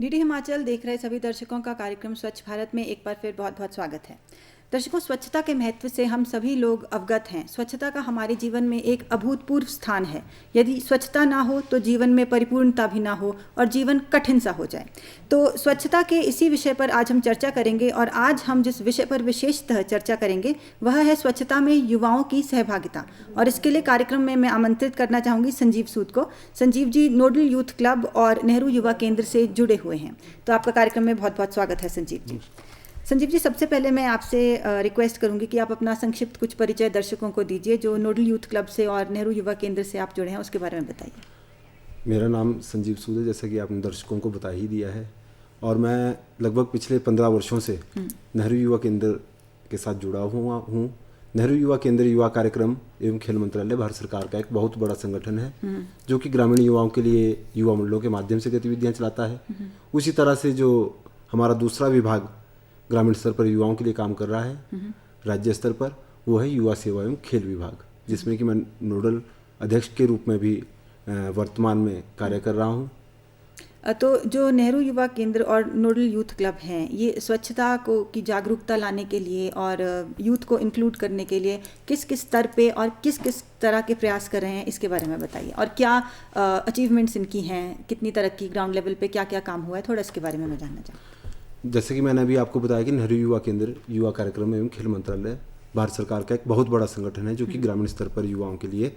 DD Himachal देख रहे सभी दर्शकों का कार्यक्रम स्वच्छ भारत में एक बार फिर बहुत बहुत स्वागत है। दर्शकों, स्वच्छता के महत्व से हम सभी लोग अवगत हैं। स्वच्छता का हमारे जीवन में एक अभूतपूर्व स्थान है। यदि स्वच्छता ना हो तो जीवन में परिपूर्णता भी ना हो और जीवन कठिन सा हो जाए। तो स्वच्छता के इसी विषय पर आज हम चर्चा करेंगे और आज हम जिस विषय पर विशेषतः चर्चा करेंगे वह है स्वच्छता में युवाओं की सहभागिता। और इसके लिए कार्यक्रम में मैं आमंत्रित करना चाहूँगी संजीव सूद को। Sanjeev ji nodal youth club और नेहरू युवा केंद्र से जुड़े हुए हैं, तो आपका कार्यक्रम में बहुत बहुत स्वागत है संजीव जी। संजीव जी, सबसे पहले मैं आपसे रिक्वेस्ट करूंगी कि आप अपना संक्षिप्त कुछ परिचय दर्शकों को दीजिए। जो नोडल यूथ क्लब से और नेहरू युवा केंद्र से आप जुड़े हैं उसके बारे में बताइए। मेरा नाम संजीव सूद है, जैसा कि आपने दर्शकों को बता ही दिया है, और मैं लगभग पिछले 15 वर्षों से नेहरू युवा केंद्र के साथ जुड़ा हुआ हूँ। नेहरू युवा केंद्र युवा कार्यक्रम एवं खेल मंत्रालय भारत सरकार का एक बहुत बड़ा संगठन है जो कि ग्रामीण युवाओं के लिए युवा मंडलों के माध्यम से गतिविधियाँ चलाता है। उसी तरह से जो हमारा दूसरा विभाग ग्रामीण स्तर पर युवाओं के लिए काम कर रहा है राज्य स्तर पर, वो है युवा सेवा एवं खेल विभाग, जिसमें कि मैं नोडल अध्यक्ष के रूप में भी वर्तमान में कार्य कर रहा हूँ। तो जो नेहरू युवा केंद्र और नोडल यूथ क्लब हैं, ये स्वच्छता को की जागरूकता लाने के लिए और यूथ को इंक्लूड करने के लिए किस किस स्तर पे और किस किस तरह के प्रयास कर रहे हैं, इसके बारे में बताइए। और क्या अचीवमेंट्स इनकी हैं, कितनी तरक्की ग्राउंड लेवल पे क्या क्या काम हुआ है, थोड़ा इसके बारे में मैं जानना चाहूँ। जैसे कि मैंने अभी आपको बताया कि नेहरू युवा केंद्र युवा कार्यक्रम एवं खेल मंत्रालय भारत सरकार का एक बहुत बड़ा संगठन है जो कि ग्रामीण स्तर पर युवाओं के लिए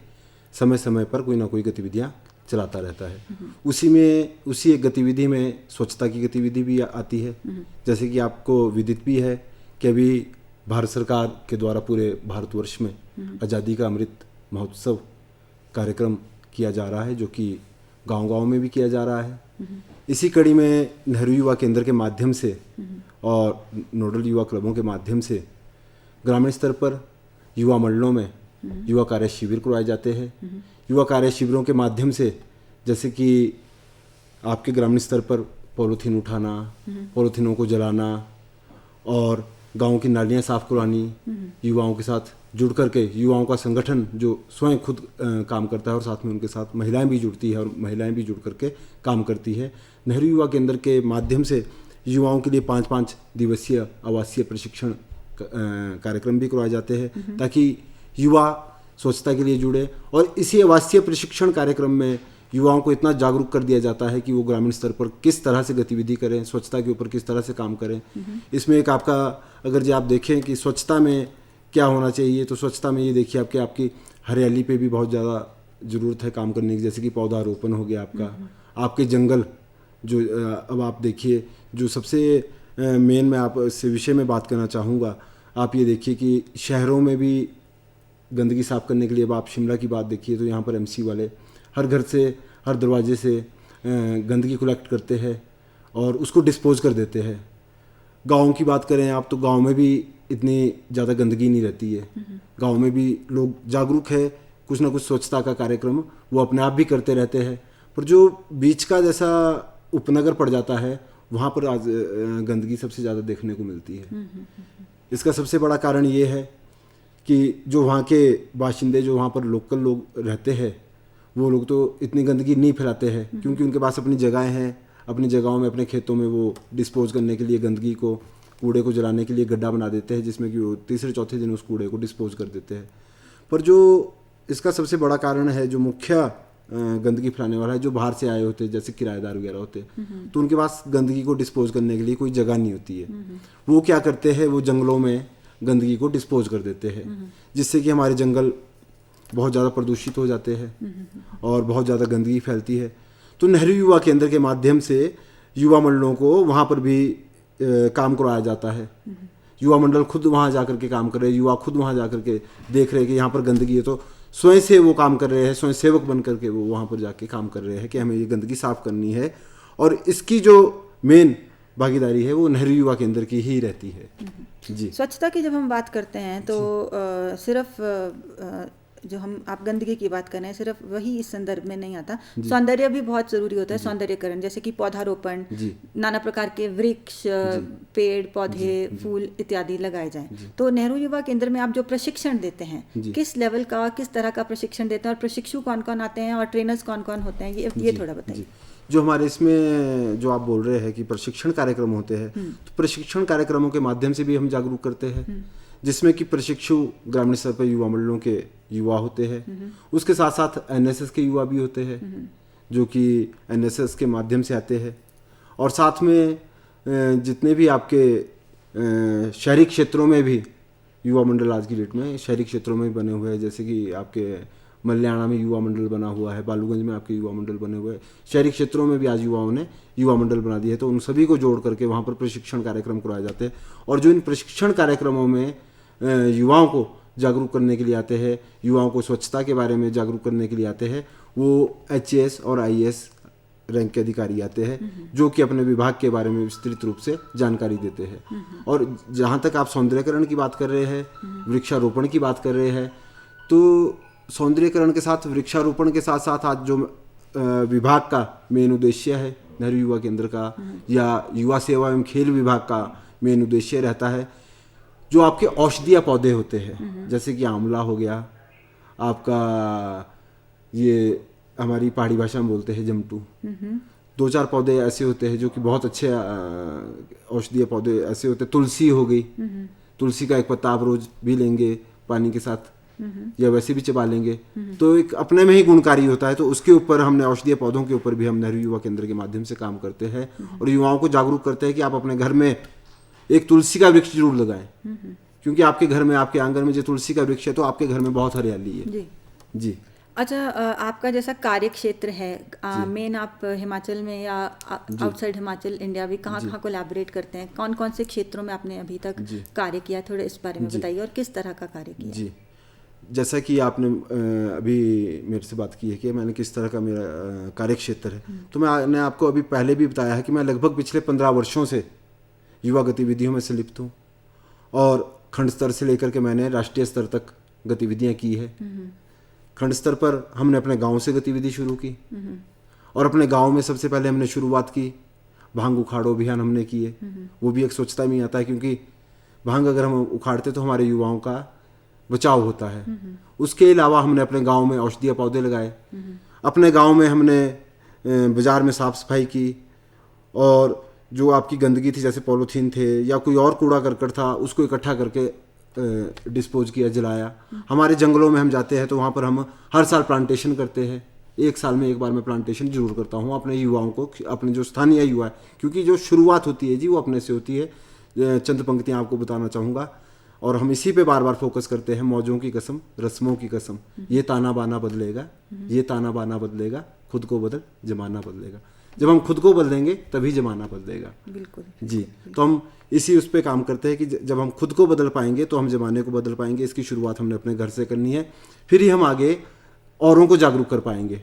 समय समय पर कोई ना कोई गतिविधियाँ चलाता रहता है। उसी एक गतिविधि में स्वच्छता की गतिविधि भी आती है। जैसे कि आपको विदित भी है कि अभी भारत सरकार के द्वारा पूरे भारतवर्ष में आज़ादी का अमृत महोत्सव कार्यक्रम किया जा रहा है, जो कि गांव-गांव में भी किया जा रहा है। इसी कड़ी में नेहरू युवा केंद्र के माध्यम से और नोडल युवा क्लबों के माध्यम से ग्रामीण स्तर पर युवा मंडलों में युवा कार्य शिविर करवाए जाते हैं। युवा कार्य शिविरों के माध्यम से जैसे कि आपके ग्रामीण स्तर पर पॉलीथीन उठाना, पॉलीथीनों को जलाना और गाँव की नालियाँ साफ करवानी, युवाओं के साथ जुड़ करके युवाओं का संगठन जो स्वयं खुद काम करता है और साथ में उनके साथ महिलाएं भी जुड़ती है और महिलाएं भी जुड़ करके काम करती है। नेहरू युवा केंद्र के माध्यम से युवाओं के लिए 5-5 दिवसीय आवासीय प्रशिक्षण कार्यक्रम भी करवाए जाते हैं ताकि युवा स्वच्छता के लिए जुड़े। और इसी आवासीय प्रशिक्षण कार्यक्रम में युवाओं को इतना जागरूक कर दिया जाता है कि वो ग्रामीण स्तर पर किस तरह से गतिविधि करें, स्वच्छता के ऊपर किस तरह से काम करें। इसमें एक आपका अगर जो आप देखें कि स्वच्छता में क्या होना चाहिए, तो स्वच्छता में ये देखिए आपकी हरियाली पे भी बहुत ज़्यादा ज़रूरत है काम करने की। जैसे कि पौधारोपण हो गया आपके जंगल जो अब आप देखिए जो सबसे मेन मैं आप इस विषय में बात करना चाहूँगा। आप ये देखिए कि शहरों में भी गंदगी साफ़ करने के लिए, अब आप शिमला की बात देखिए तो यहाँ पर एमसी वाले हर घर से हर दरवाजे से गंदगी कलेक्ट करते हैं और उसको डिस्पोज कर देते हैं। गाँव की बात करें आप तो गाँव में भी इतनी ज़्यादा गंदगी नहीं रहती है। गाँव में भी लोग जागरूक है, कुछ ना कुछ स्वच्छता का कार्यक्रम वो अपने आप भी करते रहते हैं। पर जो बीच का जैसा उपनगर पड़ जाता है वहाँ पर आज गंदगी सबसे ज़्यादा देखने को मिलती है। इसका सबसे बड़ा कारण ये है कि जो वहाँ के बाशिंदे, जो वहाँ पर लोकल लोग रहते हैं, वो लोग तो इतनी गंदगी नहीं फैलाते हैं क्योंकि उनके पास अपनी जगहें हैं। अपनी जगहों में अपने खेतों में वो डिस्पोज करने के लिए गंदगी को, कूड़े को जलाने के लिए गड्ढा बना देते हैं जिसमें कि वो तीसरे चौथे दिन उस कूड़े को डिस्पोज कर देते हैं। पर जो इसका सबसे बड़ा कारण है, जो मुख्य गंदगी फैलाने वाला है, जो बाहर से आए होते हैं जैसे किराएदार वगैरह होते हैं, तो उनके पास गंदगी को डिस्पोज करने के लिए कोई जगह नहीं होती है। वो क्या करते हैं, वो जंगलों में गंदगी को डिस्पोज कर देते हैं जिससे कि हमारे जंगल बहुत ज़्यादा प्रदूषित हो जाते हैं और बहुत ज़्यादा गंदगी फैलती है। तो नेहरू युवा केंद्र के माध्यम से युवा मंडलों को वहाँ पर भी काम करवाया जाता है। युवा मंडल खुद वहाँ जाकर के काम कर रहे हैं, युवा खुद वहाँ जाकर के देख रहे हैं कि यहाँ पर गंदगी है, तो स्वयं से वो काम कर रहे हैं, स्वयं सेवक बन करके वो वहाँ पर जाके काम कर रहे हैं कि हमें ये गंदगी साफ़ करनी है। और इसकी जो मेन भागीदारी है वो नेहरू युवा केंद्र की ही रहती है। जी, स्वच्छता की जब हम बात करते हैं तो सिर्फ जो हम आप गंदगी की बात कर रहे हैं सिर्फ वही इस संदर्भ में नहीं आता, सौंदर्य भी बहुत ज़रूरी होता है, सौंदर्यकरण, जैसे कि पौधारोपण, नाना प्रकार के वृक्ष, पेड़ पौधे, फूल इत्यादि लगाए जाएं। तो नेहरू युवा केंद्र में आप जो प्रशिक्षण देते हैं, किस लेवल का, किस तरह का प्रशिक्षण देते हैं और प्रशिक्षु कौन कौन आते हैं और ट्रेनर्स कौन कौन होते हैं, ये थोड़ा बताइए। जो हमारे इसमें जो आप बोल रहे हैं कि प्रशिक्षण कार्यक्रम होते हैं, तो प्रशिक्षण कार्यक्रमों के माध्यम से भी हम जागरूक करते हैं, जिसमें कि प्रशिक्षु ग्रामीण स्तर पर युवा मंडलों के युवा होते हैं, उसके साथ साथ एनएसएस के युवा भी होते हैं जो कि एनएसएस के माध्यम से आते हैं, और साथ में जितने भी आपके शहरी क्षेत्रों में भी युवा मंडल आज की डेट में शहरी क्षेत्रों में बने हुए हैं, जैसे कि आपके मल्याणा में युवा मंडल बना हुआ है, बालूगंज में आपके युवा मंडल बने हुए हैं, शहरी क्षेत्रों में भी आज युवाओं ने युवा मंडल बना दिए, तो उन सभी को जोड़ करके वहाँ पर प्रशिक्षण कार्यक्रम कराए जाते हैं। और जो इन प्रशिक्षण कार्यक्रमों में युवाओं को जागरूक करने के लिए आते हैं, युवाओं को स्वच्छता के बारे में जागरूक करने के लिए आते हैं, वो HAS और IAS रैंक के अधिकारी आते हैं जो कि अपने विभाग के बारे में विस्तृत रूप से जानकारी देते हैं। और जहाँ तक आप सौंदर्यकरण की बात कर रहे हैं, वृक्षारोपण की बात कर रहे हैं, तो सौंदर्यकरण के साथ वृक्षारोपण के साथ साथ आज जो विभाग का मेन उद्देश्य है नेहरू युवा केंद्र का या युवा सेवा एवं खेल विभाग का मेन उद्देश्य रहता है, जो आपके औषधीय पौधे होते हैं, जैसे कि आंवला हो गया आपका, ये हमारी पहाड़ी भाषा में बोलते हैं जमटू, 2-4 पौधे ऐसे होते हैं जो कि बहुत अच्छे औषधीय पौधे ऐसे होते हैं। तुलसी हो गई, तुलसी का एक पत्ता आप रोज भी लेंगे पानी के साथ या वैसे भी चबा लेंगे तो एक अपने में ही गुणकारी होता है, तो उसके ऊपर हमने औषधीय पौधों के ऊपर भी हम नेहरू युवा केंद्र के माध्यम से काम करते हैं और युवाओं को जागरूक करते हैं कि आप अपने घर में एक तुलसी का वृक्ष जरूर लगाएं, क्योंकि आपके घर में, आपके आंगन में जो तुलसी का वृक्ष है तो आपके घर में बहुत हरियाली है। जी। अच्छा, आपका जैसा कार्य क्षेत्र है मेन, आप हिमाचल में या आउटसाइड हिमाचल इंडिया भी कहाँ कोलैबोरेट करते हैं, कौन कौन से क्षेत्रों में आपने अभी तक कार्य किया, थोड़ा इस बारे में बताइए और किस तरह का कार्य किया? जी, जैसा कि आपने अभी मेरे से बात की है कि मैंने किस तरह का मेरा कार्य क्षेत्र है, तो मैंने आपको अभी पहले भी बताया है कि मैं लगभग पिछले 15 वर्षों से युवा गतिविधियों में से लिप्त हूँ और खंड स्तर से लेकर के मैंने राष्ट्रीय स्तर तक गतिविधियाँ की है। खंड स्तर पर हमने अपने गांव से गतिविधि शुरू की और अपने गांव में सबसे पहले हमने शुरुआत की भांग उखाड़ो अभियान हमने किए। वो भी एक स्वच्छता में आता है, क्योंकि भांग अगर हम उखाड़ते तो हमारे युवाओं का बचाव होता है। उसके अलावा हमने अपने गांव में औषधीय पौधे लगाए, अपने गांव में हमने बाजार में साफ सफाई की और जो आपकी गंदगी थी जैसे पॉलीथीन थे या कोई और कूड़ा करकट था उसको इकट्ठा करके डिस्पोज किया, जलाया। हमारे जंगलों में हम जाते हैं तो वहाँ पर हम हर साल प्लांटेशन करते हैं, 1 साल में एक बार मैं प्लांटेशन जरूर करता हूँ अपने युवाओं को, अपने जो स्थानीय युवा है, क्योंकि जो शुरुआत होती है जी वो अपने से होती है। चंद पंक्तियाँ आपको बताना चाहूँगा और हम इसी पे बार बार फोकस करते हैं। मौजों की कसम, रस्मों की कसम, ये ताना बाना बदलेगा, ये ताना बाना बदलेगा, खुद को बदल जमाना बदलेगा। जब हम खुद को बदलेंगे तभी जमाना बदलेगा। बिल्कुल जी। तो हम इसी उस पे काम करते हैं कि जब हम खुद को बदल पाएंगे तो हम जमाने को बदल पाएंगे। इसकी शुरुआत हमने अपने घर से करनी है, फिर ही हम आगे औरों को जागरूक कर पाएंगे।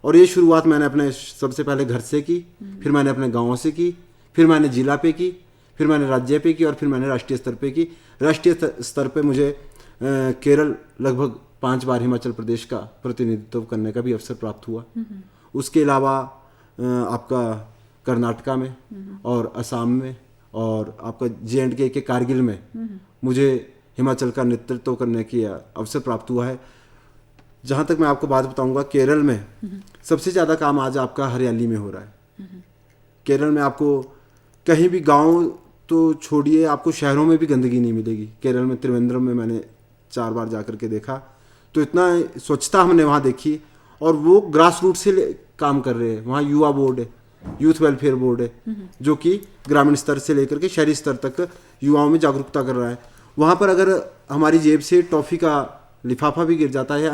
और ये शुरुआत मैंने अपने सबसे पहले घर से की, फिर मैंने अपने गाँव से की, फिर मैंने जिला पे की, फिर मैंने राज्य पे की और फिर मैंने राष्ट्रीय स्तर पे की। राष्ट्रीय स्तर पे मुझे केरल लगभग 5 बार, हिमाचल प्रदेश का प्रतिनिधित्व करने का भी अवसर प्राप्त हुआ। उसके अलावा आपका कर्नाटका में और असम में और आपका J&K के कारगिल में मुझे हिमाचल का नेतृत्व करने की अवसर प्राप्त हुआ है। जहाँ तक मैं आपको बात बताऊंगा, केरल में सबसे ज़्यादा काम आज आपका हरियाली में हो रहा है। केरल में आपको कहीं भी, गांव तो छोड़िए, आपको शहरों में भी गंदगी नहीं मिलेगी। केरल में त्रिवेंद्रम में मैंने 4 बार जा करके देखा तो इतना स्वच्छता हमने वहाँ देखी और वो ग्रास रूट से काम कर रहे हैं। वहाँ युवा बोर्ड है, यूथ वेलफेयर बोर्ड है, जो कि ग्रामीण स्तर से लेकर के शहरी स्तर तक युवाओं में जागरूकता कर रहा है। वहाँ पर अगर हमारी जेब से टॉफ़ी का लिफाफा भी गिर जाता है,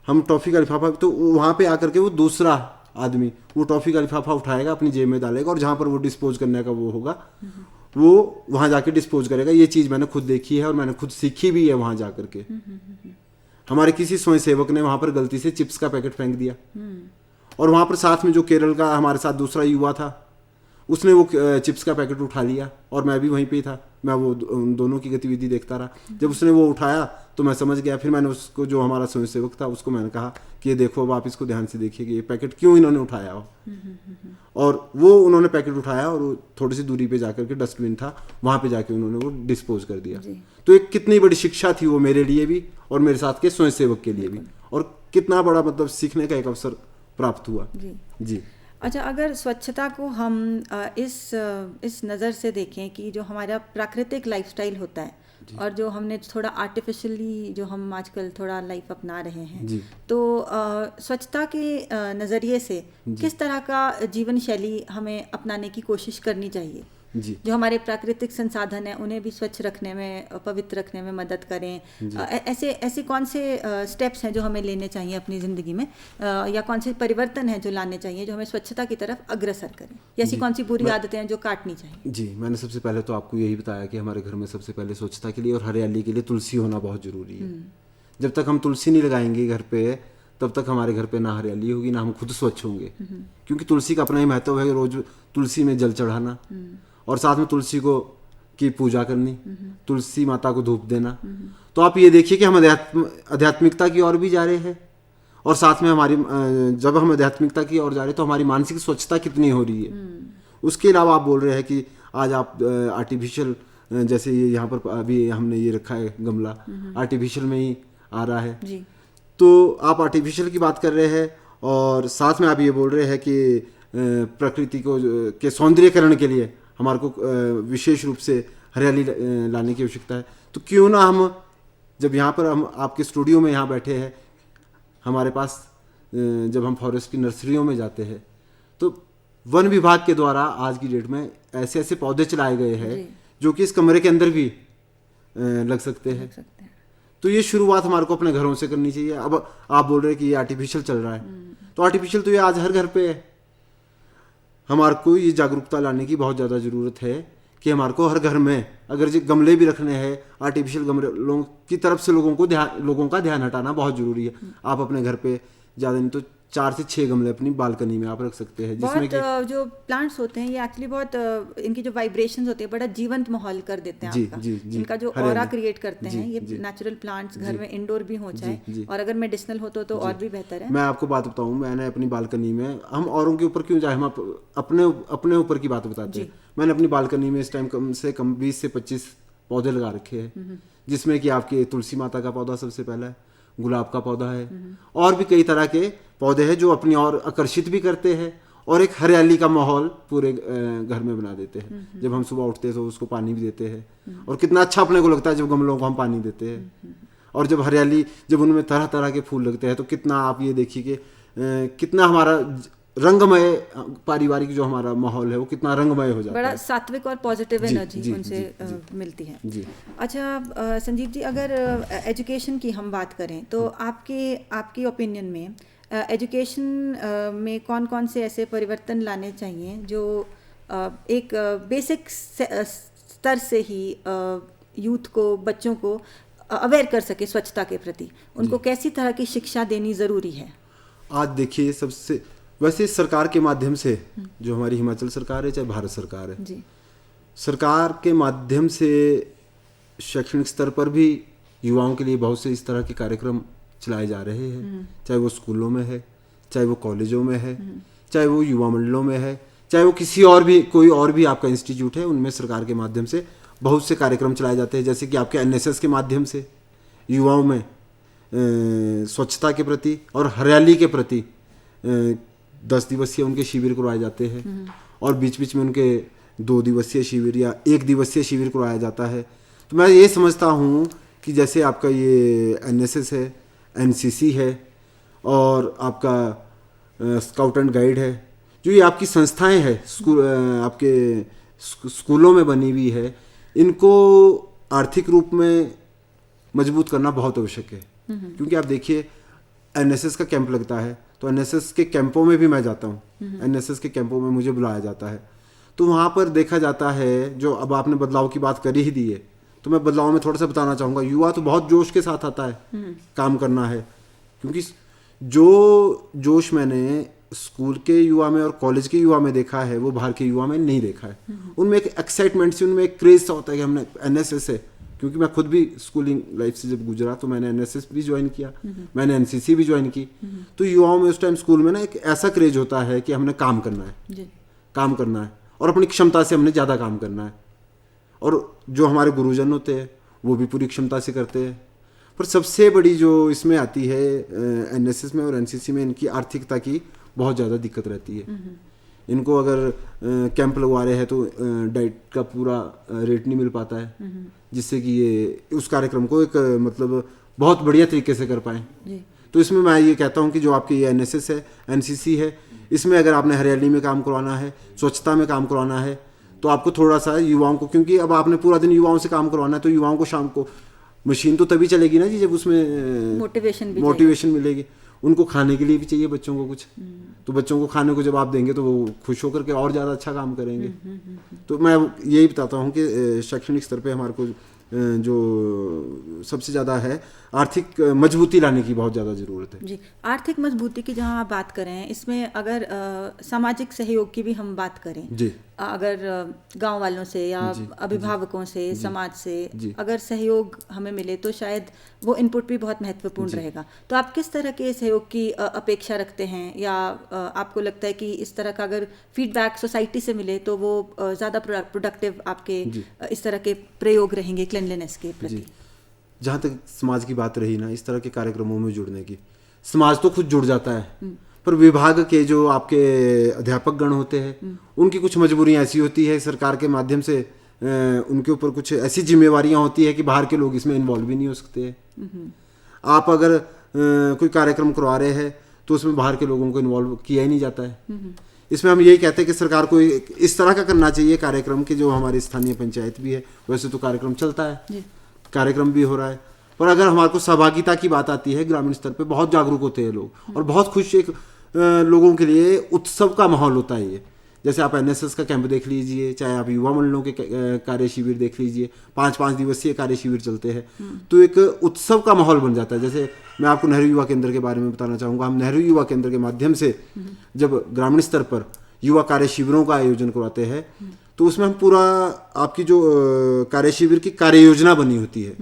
हम टॉफ़ी का लिफाफा, तो वहाँ पे आकर के वो दूसरा आदमी वो टॉफ़ी का लिफाफा उठाएगा, अपनी जेब में डालेगा और जहाँ पर वो डिस्पोज करने का वो होगा वो वहाँ जाके डिस्पोज करेगा। ये चीज़ मैंने खुद देखी है और मैंने खुद सीखी भी है वहाँ जा करके। हमारे किसी स्वयंसेवक ने वहाँ पर गलती से चिप्स का पैकेट फेंक दिया और वहाँ पर साथ में जो केरल का हमारे साथ दूसरा युवा था, उसने वो चिप्स का पैकेट उठा लिया और मैं भी वहीं पे था मैं वो उन दोनों की गतिविधि देखता रहा। जब उसने वो उठाया तो मैं समझ गया। फिर मैंने उसको, जो हमारा स्वयंसेवक था, उसको मैंने कहा कि ये देखो, अब आप इसको ध्यान से देखिए कि ये पैकेट क्यों इन्होंने उठाया हो। और वो उन्होंने पैकेट उठाया और वो थोड़ी सी दूरी पे जाकर के डस्टबिन था, वहाँ पे जाके उन्होंने वो डिस्पोज कर दिया। तो एक कितनी बड़ी शिक्षा थी वो मेरे लिए भी और मेरे साथ के स्वयंसेवक के लिए भी, और कितना बड़ा मतलब सीखने का एक अवसर प्राप्त हुआ। जी। अच्छा, अगर स्वच्छता को हम इस नज़र से देखें कि जो हमारा प्राकृतिक लाइफस्टाइल होता है और जो हमने थोड़ा आर्टिफिशियली जो हम आजकल थोड़ा लाइफ अपना रहे हैं, तो स्वच्छता के नज़रिए से किस तरह का जीवन शैली हमें अपनाने की कोशिश करनी चाहिए जो हमारे प्राकृतिक संसाधन हैं उन्हें भी स्वच्छ रखने में, पवित्र रखने में मदद करें। ऐसे कौन से स्टेप्स हैं जो हमें लेने चाहिए अपनी ज़िंदगी में, या कौन से परिवर्तन हैं जो लाने चाहिए जो हमें स्वच्छता की तरफ अग्रसर करें, या ऐसी कौन सी बुरी आदतें हैं जो काटनी चाहिए? जी, मैंने सबसे पहले तो आपको यही बताया कि हमारे घर में सबसे पहले स्वच्छता के लिए और हरियाली के लिए तुलसी होना बहुत ज़रूरी है। जब तक हम तुलसी नहीं लगाएंगे घर पे, तब तक हमारे घर पे ना हरियाली होगी, ना हम खुद स्वच्छ होंगे। क्योंकि तुलसी का अपना ही महत्व है। रोज तुलसी में जल चढ़ाना और साथ में तुलसी को की पूजा करनी, तुलसी माता को धूप देना। तो आप ये देखिए कि हम आध्यात्मिकता की ओर भी जा रहे हैं, और साथ में हमारी जब हम आध्यात्मिकता की ओर जा रहे हैं तो हमारी मानसिक स्वच्छता कितनी हो रही है। उसके अलावा आप बोल रहे हैं कि आज आप आर्टिफिशियल, जैसे ये यहाँ पर अभी हमने ये रखा है गमला, आर्टिफिशियल में ही आ रहा है जी। तो आप आर्टिफिशियल की बात कर रहे हैं और साथ में आप ये बोल रहे हैं कि प्रकृति को के सौंदर्यकरण के लिए हमारे को विशेष रूप से हरियाली लाने की आवश्यकता है। तो क्यों ना हम, जब यहाँ पर हम आपके स्टूडियो में यहाँ बैठे हैं, हमारे पास जब हम फॉरेस्ट की नर्सरियों में जाते हैं तो वन विभाग के द्वारा आज की डेट में ऐसे ऐसे पौधे चलाए गए हैं जो कि इस कमरे के अंदर भी लग सकते हैं। तो ये शुरुआत हमारे को अपने घरों से करनी चाहिए। अब आप बोल रहे हैं कि ये आर्टिफिशियल चल रहा है, तो आर्टिफिशियल तो ये आज हर घर पे है। हमारे को ये जागरूकता लाने की बहुत ज़्यादा ज़रूरत है कि हमारे को हर घर में अगर जो गमले भी रखने हैं, आर्टिफिशियल गमले लोगों की तरफ से लोगों का ध्यान हटाना बहुत ज़रूरी है। आप अपने घर पे ज़्यादा नहीं तो 4 से 6 गमले अपनी बालकनी में आप रख सकते हैं, जिसमें कि जो प्लांट्स होते हैं ये एक्चुअली बहुत इनकी जो वाइब्रेशंस होते हैं बड़ा जीवंत माहौल कर देते हैं आपका। इनका जो ऑरा क्रिएट करते हैं ये नेचुरल प्लांट्स घर में इंडोर भी हो जाए और अगर मेडिसिनल हो तो और भी बेहतर है। मैं आपको बात बताऊं, मैंने अपनी बालकनी में, हम औरों के ऊपर क्यों जाए, हम अपने ऊपर की बात बताते हैं। मैंने अपनी बालकनी में इस टाइम कम से कम 20 से 25 पौधे लगा रखे हैं, जिसमें कि आपके तुलसी माता का पौधा सबसे पहला है, गुलाब का पौधा है, और भी कई तरह के पौधे हैं जो अपनी ओर आकर्षित भी करते हैं और एक हरियाली का माहौल पूरे घर में बना देते हैं। जब हम सुबह उठते हैं तो उसको पानी भी देते हैं और कितना अच्छा अपने को लगता है जब गमलों को हम पानी देते हैं। और जब हरियाली, जब उनमें तरह तरह के फूल लगते हैं तो कितना, आप ये देखिए कि कितना हमारा रंगमय पारिवारिक जो हमारा माहौल है वो कितना रंगमय हो जाता है। बड़ा सात्विक और पॉजिटिव एनर्जी उनसे मिलती है जी। अच्छा संजीव जी, अगर एजुकेशन की हम बात करें तो आपकी ओपिनियन में एजुकेशन में कौन कौन से ऐसे परिवर्तन लाने चाहिए जो एक बेसिक स्तर से ही यूथ को, बच्चों को अवेयर कर सके स्वच्छता के प्रति? उनको कैसी तरह की शिक्षा देनी ज़रूरी है? आज देखिए, सबसे वैसे सरकार के माध्यम से, जो हमारी हिमाचल सरकार है चाहे भारत सरकार है जी, सरकार के माध्यम से शैक्षणिक स्तर पर भी युवाओं के लिए बहुत से इस तरह के कार्यक्रम चलाए जा रहे हैं। चाहे वो स्कूलों में है, चाहे वो कॉलेजों में है, चाहे वो युवा मंडलों में है, चाहे वो किसी और भी कोई और भी आपका इंस्टीट्यूट है, उनमें सरकार के माध्यम से बहुत से कार्यक्रम चलाए जाते हैं। जैसे कि आपके एनएसएस के माध्यम से युवाओं में स्वच्छता के प्रति और हरियाली के प्रति 10 दिवसीय उनके शिविर करवाए जाते हैं और बीच बीच में उनके 2 दिवसीय शिविर या 1 दिवसीय शिविर करवाया जाता है। तो मैं ये समझता हूँ कि जैसे आपका ये एनएसएस है, एनसीसी है और आपका स्काउट एंड गाइड है, जो ये आपकी संस्थाएं हैं आपके स्कूलों में बनी हुई है, इनको आर्थिक रूप में मजबूत करना बहुत आवश्यक है। क्योंकि आप देखिए एनएसएस का कैंप लगता है तो एनएसएस के कैंपों में भी मैं जाता हूँ, एनएसएस के कैंपों में मुझे बुलाया जाता है, तो वहाँ पर देखा जाता है, जो अब आपने बदलाव की बात करी ही दी है तो मैं बदलाव में थोड़ा सा बताना चाहूँगा। युवा तो बहुत जोश के साथ आता है काम करना है, क्योंकि जो जोश मैंने स्कूल के युवा में और कॉलेज के युवा में देखा है वो बाहर के युवा में नहीं देखा है। उनमें एक एक्साइटमेंट से, उनमें एक क्रेज सा होता है कि हमने एनएसएस है, क्योंकि मैं खुद भी स्कूलिंग लाइफ से जब गुजरा तो मैंने एनएसएस भी ज्वाइन किया, मैंने एनसीसी भी ज्वाइन की। तो युवाओं में उस टाइम स्कूल में ना एक ऐसा क्रेज होता है कि हमने काम करना है, काम करना है और अपनी क्षमता से हमने ज़्यादा काम करना है। और जो हमारे गुरुजन होते हैं वो भी पूरी क्षमता से करते हैं। पर सबसे बड़ी जो इसमें आती है एनएसएस में और एनसीसी में, इनकी आर्थिकता की बहुत ज़्यादा दिक्कत रहती है। इनको अगर कैंप लगवा रहे हैं तो डाइट का पूरा रेट नहीं मिल पाता है, जिससे कि ये उस कार्यक्रम को एक मतलब बहुत बढ़िया तरीके से कर पाएँ। तो इसमें मैं ये कहता हूँ कि जो आपकी ये एनएसएस है, एनसीसी है, इसमें अगर आपने हरियाली में काम करवाना है, स्वच्छता में काम करवाना है, तो आपको थोड़ा सा युवाओं को, क्योंकि अब आपने पूरा दिन युवाओं से काम करवाना है, तो युवाओं को शाम को मशीन तो तभी चलेगी ना जी जब उसमें मोटिवेशन मिलेगी। उनको खाने के लिए भी चाहिए बच्चों को कुछ, तो बच्चों को खाने को जब आप देंगे तो वो खुश होकर के और ज़्यादा अच्छा काम करेंगे। तो मैं यही बताता हूँ कि शैक्षणिक स्तर पे हमारे को जो सबसे ज़्यादा है आर्थिक मजबूती लाने की बहुत ज़्यादा ज़रूरत है। जी, आर्थिक मजबूती की जहाँ आप बात करें, इसमें अगर सामाजिक सहयोग की भी हम बात करें जी, अगर गांव वालों से या अभिभावकों से, समाज से अगर सहयोग हमें मिले तो शायद वो इनपुट भी बहुत महत्वपूर्ण रहेगा। तो आप किस तरह के सहयोग की अपेक्षा रखते हैं, या आपको लगता है कि इस तरह का अगर फीडबैक सोसाइटी से मिले तो वो ज़्यादा प्रोडक्टिव आपके इस तरह के प्रयोग रहेंगे क्लीनलीनेस के प्रति? जहाँ तक समाज की बात रही ना, इस तरह के कार्यक्रमों में जुड़ने की, समाज तो खुद जुड़ जाता है, पर विभाग के जो आपके अध्यापक गण होते हैं उनकी कुछ मजबूरियां ऐसी होती है, सरकार के माध्यम से उनके ऊपर कुछ ऐसी जिम्मेवारियां होती है कि बाहर के लोग इसमें इन्वॉल्व भी नहीं हो सकते हैं। आप अगर कोई कार्यक्रम करवा रहे हैं तो उसमें बाहर के लोगों को इन्वॉल्व किया ही नहीं जाता है। इसमें हम यही कहते हैं कि सरकार को इस तरह का करना चाहिए कार्यक्रम कि जो हमारी स्थानीय पंचायत भी है, वैसे तो कार्यक्रम चलता है, कार्यक्रम भी हो रहा है, पर अगर हमारे को सहभागिता की बात आती है, ग्रामीण स्तर पे बहुत जागरूक होते हैं लोग और बहुत खुश, एक लोगों के लिए उत्सव का माहौल होता है ये। जैसे आप एनएसएस का कैंप देख लीजिए, चाहे आप युवा मंडलों के कार्य शिविर देख लीजिए, 5-5 दिवसीय कार्य शिविर चलते हैं, तो एक उत्सव का माहौल बन जाता है। जैसे मैं आपको नेहरू युवा केंद्र के बारे में बताना चाहूँगा। हम नेहरू युवा केंद्र के माध्यम से जब ग्रामीण स्तर पर युवा कार्य शिविरों का आयोजन करवाते हैं तो उसमें हम पूरा आपकी जो कार्य शिविर की कार्य योजना बनी होती है,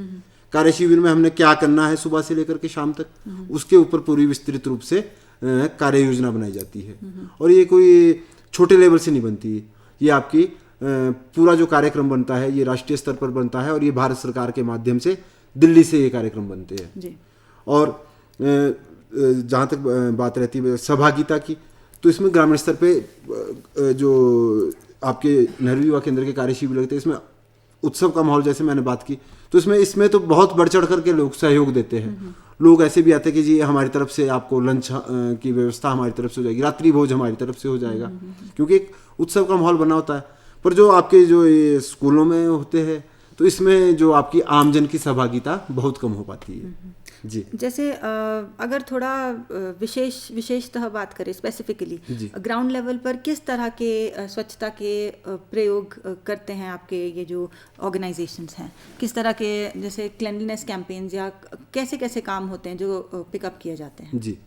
कार्य शिविर में हमने क्या करना है सुबह से लेकर के शाम तक, उसके ऊपर पूरी विस्तृत रूप से कार्य योजना बनाई जाती है। और ये कोई छोटे लेवल से नहीं बनती, ये आपकी पूरा जो कार्यक्रम बनता है ये राष्ट्रीय स्तर पर बनता है और ये भारत सरकार के माध्यम से दिल्ली से ये कार्यक्रम बनते हैं। और जहाँ तक बात रहती है सहभागिता की, तो इसमें ग्रामीण स्तर पे जो आपके नेहरू युवा केंद्र के कार्य शिविर लगते हैं, इसमें उत्सव का माहौल जैसे मैंने बात की, तो इसमें तो बहुत बढ़ चढ़ करके लोग सहयोग देते हैं। लोग ऐसे भी आते हैं कि जी हमारी तरफ से आपको लंच की व्यवस्था हमारी तरफ से हो जाएगी, रात्रि भोज हमारी तरफ से हो जाएगा, क्योंकि एक उत्सव का माहौल बना होता है। पर जो आपके जो ये स्कूलों में होते हैं तो इसमें जो आपकी आमजन की सहभागिता बहुत कम हो पाती है। जी, जैसे अगर थोड़ा विशेषतः बात करें स्पेसिफिकली ग्राउंड लेवल पर किस तरह के स्वच्छता के प्रयोग करते हैं आपके ये जो ऑर्गेनाइजेशंस हैं, किस तरह के जैसे क्लीनलीनेस कैंपेन्स या कैसे कैसे काम होते हैं जो पिकअप किए जाते हैं? जी,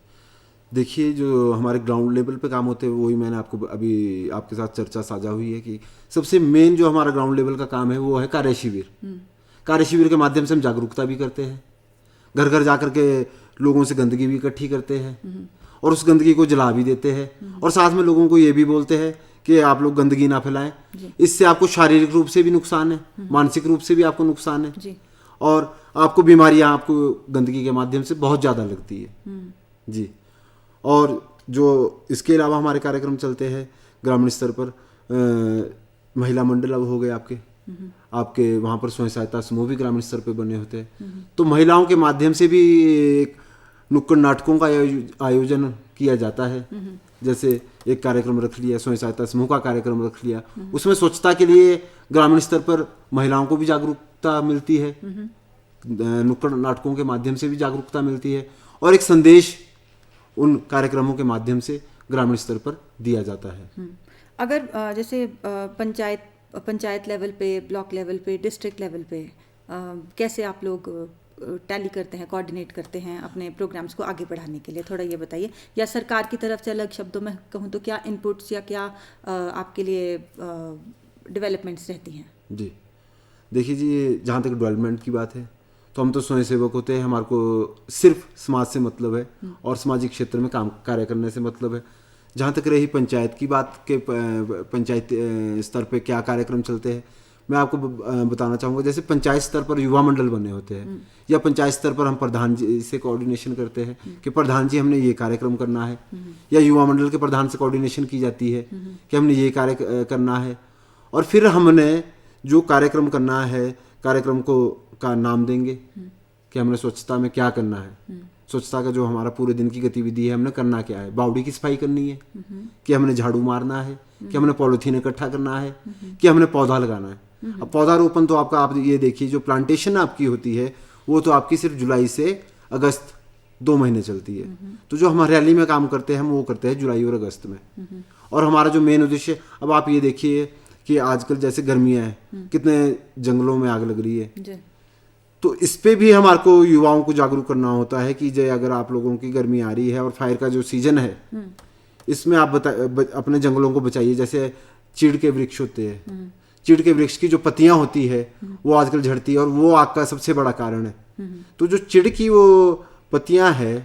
देखिए जो हमारे ग्राउंड लेवल पे काम होते हैं वही मैंने आपको अभी आपके साथ चर्चा साझा हुई है कि सबसे मेन जो हमारा ग्राउंड लेवल का काम है वो है कार्य शिविर। कार्य शिविर के माध्यम से हम जागरूकता भी करते हैं, घर घर जाकर के लोगों से गंदगी भी इकट्ठी करते हैं और उस गंदगी को जला भी देते हैं, और साथ में लोगों को ये भी बोलते हैं कि आप लोग गंदगी ना फैलाएं, इससे आपको शारीरिक रूप से भी नुकसान है, मानसिक रूप से भी आपको नुकसान है, और आपको बीमारियां आपको गंदगी के माध्यम से बहुत ज़्यादा लगती है। जी, और जो इसके अलावा हमारे कार्यक्रम चलते हैं ग्रामीण स्तर पर, महिला मंडल अब हो गए आपके वहाँ पर स्वयं सहायता समूह भी ग्रामीण स्तर पे बने होते हैं, तो महिलाओं के माध्यम से भी एक नुक्कड़ नाटकों का आयोजन किया जाता है। जैसे एक कार्यक्रम रख लिया, स्वयं सहायता समूह का कार्यक्रम रख लिया, उसमें स्वच्छता के लिए ग्रामीण स्तर पर महिलाओं को भी जागरूकता मिलती है, नुक्कड़ नाटकों के माध्यम से भी जागरूकता मिलती है, और एक संदेश उन कार्यक्रमों के माध्यम से ग्रामीण स्तर पर दिया जाता है। अगर जैसे पंचायत लेवल पे, ब्लॉक लेवल पे, डिस्ट्रिक्ट लेवल पे कैसे आप लोग टैली करते हैं, कोऑर्डिनेट करते हैं अपने प्रोग्राम्स को आगे बढ़ाने के लिए, थोड़ा ये बताइए। या सरकार की तरफ से अलग शब्दों में कहूँ तो क्या इनपुट्स या क्या आपके लिए डेवलपमेंट्स रहती हैं? जी देखिए जी, जहाँ तक डेवलपमेंट की बात है तो हम तो स्वयं सेवक होते हैं, हमारे को सिर्फ समाज से मतलब है और सामाजिक क्षेत्र में कार्य करने से मतलब है। जहाँ तक रही पंचायत की बात के पंचायत स्तर पे क्या कार्यक्रम चलते हैं, मैं आपको बताना चाहूँगा। जैसे पंचायत स्तर पर युवा मंडल बने होते हैं या पंचायत स्तर पर हम प्रधान जी से कोऑर्डिनेशन करते हैं कि प्रधान जी हमने ये कार्यक्रम करना है, या युवा मंडल के प्रधान से कोऑर्डिनेशन की जाती है कि हमने ये कार्य करना है। और फिर हमने जो कार्यक्रम करना है, कार्यक्रम को का नाम देंगे कि हमने स्वच्छता में क्या करना है, स्वच्छता का जो हमारा पूरे दिन की गतिविधि है हमने करना क्या है। बावड़ी की सफाई करनी है कि हमने झाड़ू मारना है, कि हमने पॉलीथीन इकट्ठा करना है, कि हमने पौधा लगाना है। अब पौधारोपण तो आपका, आप ये देखिए जो प्लांटेशन आपकी होती है वो तो आपकी सिर्फ जुलाई से अगस्त 2 महीने चलती है। तो जो हम हरियाली में काम करते हैं हम वो करते हैं जुलाई और अगस्त में। और हमारा जो मेन उद्देश्य, अब आप ये देखिए कि आजकल जैसे गर्मियाँ हैं, कितने जंगलों में आग लग रही है, तो इस पे भी हमारे को युवाओं को जागरूक करना होता है कि जय अगर आप लोगों की गर्मी आ रही है और फायर का जो सीजन है इसमें आप अपने जंगलों को बचाइए। जैसे चीड़ के वृक्ष होते हैं, चीड़ के वृक्ष की जो पत्तियां होती है वो आजकल झड़ती है और वो आग का सबसे बड़ा कारण है। तो जो चीड़ की वो पत्तियां हैं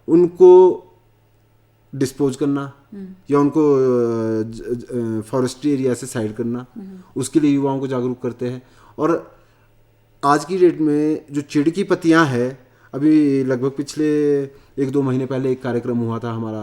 उनको डिस्पोज करना या उनको फॉरेस्ट्री एरिया से साइड करना, उसके लिए युवाओं को जागरूक करते हैं। और आज की डेट में जो चीड़ की पत्तियां हैं, अभी लगभग पिछले 1-2 महीने पहले एक कार्यक्रम हुआ था हमारा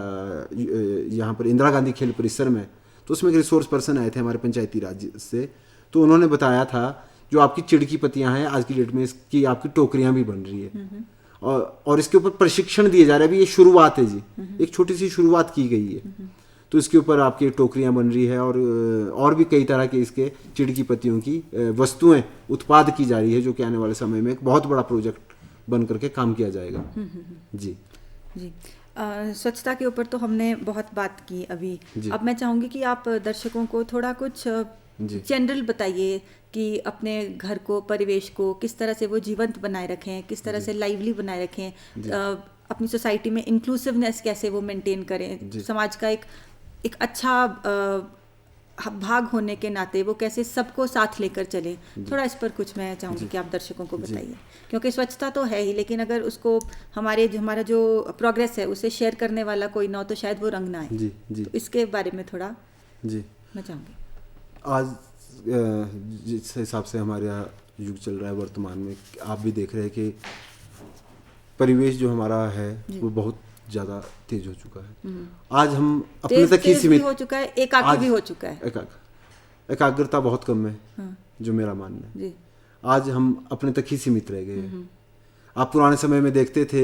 यहाँ पर इंदिरा गांधी खेल परिसर में, तो उसमें एक रिसोर्स पर्सन आए थे हमारे पंचायती राज से, तो उन्होंने बताया था जो आपकी चिड़ की पत्तियां हैं आज की डेट में इसकी आपकी टोकरियां भी बन रही है और इसके ऊपर प्रशिक्षण दिए जा रहे हैं। अभी ये शुरुआत है जी, एक छोटी सी शुरुआत की गई है, तो इसके ऊपर आपकी टोकरियां बन रही है और भी कई तरह के इसके चिड़ की पत्तियों की वस्तुएं उत्पाद की जा रही है, जो कि आने वाले समय में एक बहुत बड़ा प्रोजेक्ट बन करके काम किया जाएगा। जी जी स्वच्छता के ऊपर तो हमने बहुत बात की अभी। अब मैं चाहूँगी कि आप दर्शकों को थोड़ा कुछ जनरल बताइए कि अपने घर को, परिवेश को किस तरह से वो जीवंत बनाए रखें, किस तरह से लाइवली बनाए रखें, अपनी सोसाइटी में इंक्लूसिवनेस कैसे वो मेंटेन करें, समाज का एक अच्छा भाग होने के नाते वो कैसे सबको साथ लेकर चले। थोड़ा इस पर कुछ मैं चाहूँगी कि आप दर्शकों को बताइए, क्योंकि स्वच्छता तो है ही, लेकिन अगर उसको हमारा जो प्रोग्रेस है उसे शेयर करने वाला कोई ना हो तो शायद वो रंग ना आए। तो इसके बारे में थोड़ा मैं चाहूँगी। आज जिस हिसाब से हमारे यहाँ युग चल रहा है वर्तमान में, आप भी देख रहे हैं कि परिवेश जो हमारा है वो बहुत ज़्यादा तेज हो चुका है। आज हम अपने तक ही सीमित हो चुका है, एकाग्र भी हो चुका है। एकाग्रता बहुत कम है, जो मेरा मानना है। आज हम अपने तक ही सीमित रह गए हैं। आप पुराने समय में देखते थे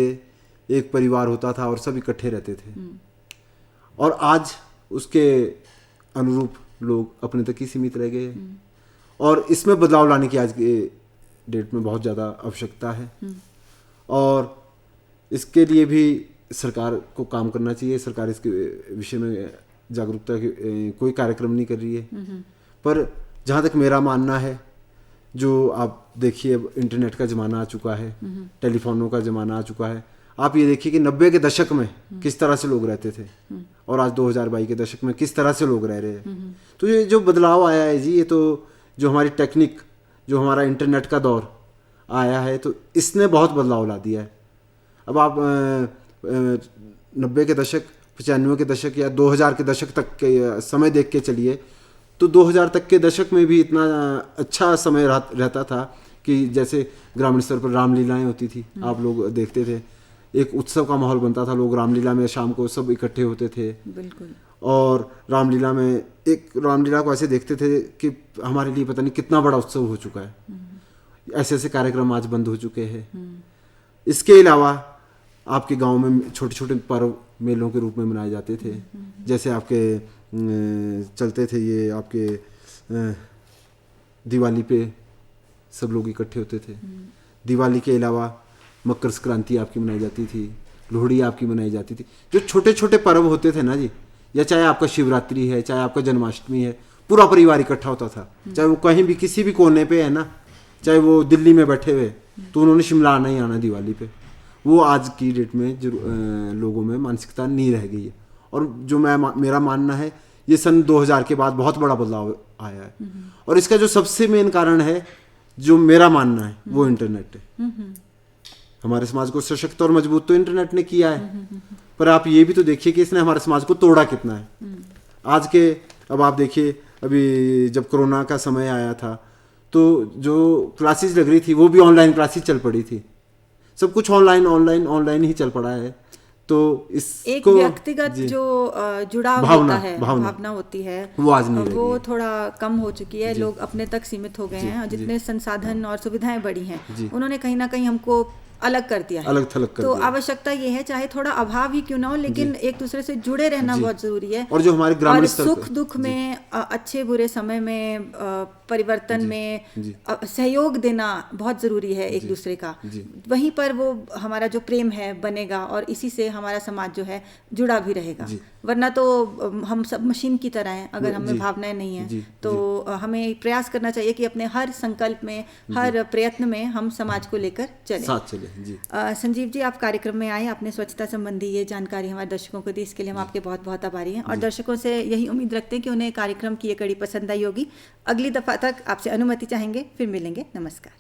एक परिवार होता था और सब इकट्ठे रहते थे, और आज उसके अनुरूप लोग अपने तक ही सीमित रह गए, और इसमें बदलाव लाने की आज के डेट में बहुत ज़्यादा आवश्यकता है, और इसके लिए भी सरकार को काम करना चाहिए। सरकार इसके विषय में जागरूकता की कोई कार्यक्रम नहीं कर रही है। पर जहाँ तक मेरा मानना है, जो आप देखिए अब इंटरनेट का ज़माना आ चुका है, टेलीफोनों का ज़माना आ चुका है। आप ये देखिए कि 90 के दशक में किस तरह से लोग रहते थे और आज 2022 के दशक में किस तरह से लोग रह रहे हैं। तो ये जो बदलाव आया है जी, ये तो जो हमारी टेक्निक, जो हमारा इंटरनेट का दौर आया है, तो इसने बहुत बदलाव ला दिया है। अब आप 90 के दशक, 95 के दशक या 2000 के दशक तक के समय देख के चलिए, तो 2000 तक के दशक में भी इतना अच्छा समय रहता था कि जैसे ग्रामीण स्तर पर रामलीलाएं होती थी, आप लोग देखते थे, एक उत्सव का माहौल बनता था, लोग रामलीला में शाम को सब इकट्ठे होते थे। बिल्कुल। और रामलीला में रामलीला को ऐसे देखते थे कि हमारे लिए पता नहीं कितना बड़ा उत्सव हो चुका है। ऐसे ऐसे कार्यक्रम आज बंद हो चुके हैं। इसके अलावा आपके गांव में छोटे छोटे पर्व मेलों के रूप में मनाए जाते थे, जैसे आपके चलते थे ये आपके दिवाली पे सब लोग इकट्ठे होते थे। दिवाली के अलावा मकर संक्रांति आपकी मनाई जाती थी, लोहड़ी आपकी मनाई जाती थी। जो छोटे छोटे पर्व होते थे ना जी, या चाहे आपका शिवरात्रि है, चाहे आपका जन्माष्टमी है, पूरा परिवार इकट्ठा होता था, चाहे वो कहीं भी किसी भी कोने पे है ना, चाहे वो दिल्ली में बैठे हुए तो उन्होंने शिमला आना ही आना दिवाली पे। वो आज की डेट में जो लोगों में मानसिकता नहीं रह गई है। और जो मेरा मानना है, ये सन 2000 के बाद बहुत बड़ा बदलाव आया है। और इसका जो सबसे मेन कारण है, जो मेरा मानना है, वो इंटरनेट है। हमारे समाज को सशक्त और मजबूत तो इंटरनेट ने किया है, पर आप ये भी तो देखिए कि इसने हमारे समाज को तोड़ा कितना है। आज के अब आप देखिए, अभी जब कोरोना का समय आया था तो जो क्लासेस लग रही थी वो भी ऑनलाइन क्लासेस चल पड़ी थी। सब कुछ ऑनलाइन ही चल पड़ा है। तो एक व्यक्तिगत जो जुड़ाव होता है, भावना होती है, वो आज नहीं रही, वो थोड़ा कम हो चुकी है। लोग अपने तक सीमित हो गए हैं और जितने संसाधन और सुविधाएं बढ़ी हैं, उन्होंने कहीं ना कहीं हमको अलग कर दिया है। अलग थलग कर तो दिया। आवश्यकता ये है, चाहे थोड़ा अभाव ही क्यों ना हो, लेकिन एक दूसरे से जुड़े रहना बहुत जरूरी है। और जो हमारे ग्रामीण स्तर सुख दुख में, अच्छे बुरे समय में, परिवर्तन में सहयोग देना बहुत जरूरी है एक दूसरे का। वहीं पर वो हमारा जो प्रेम है बनेगा और इसी से हमारा समाज जो है जुड़ा भी रहेगा। वरना तो हम सब मशीन की तरह हैं। अगर हमें भावनाएं नहीं है तो हमें प्रयास करना चाहिए कि अपने हर संकल्प में, हर प्रयत्न में हम समाज को लेकर चलें। संजीव जी, आप कार्यक्रम में आए, आपने स्वच्छता संबंधी ये जानकारी हमारे दर्शकों को दी, इसके लिए हम आपके बहुत बहुत आभारी हैं। और दर्शकों से यही उम्मीद रखते हैं कि उन्हें कार्यक्रम की ये कड़ी पसंद आई होगी। अगली दफा तक आपसे अनुमति चाहेंगे, फिर मिलेंगे। नमस्कार।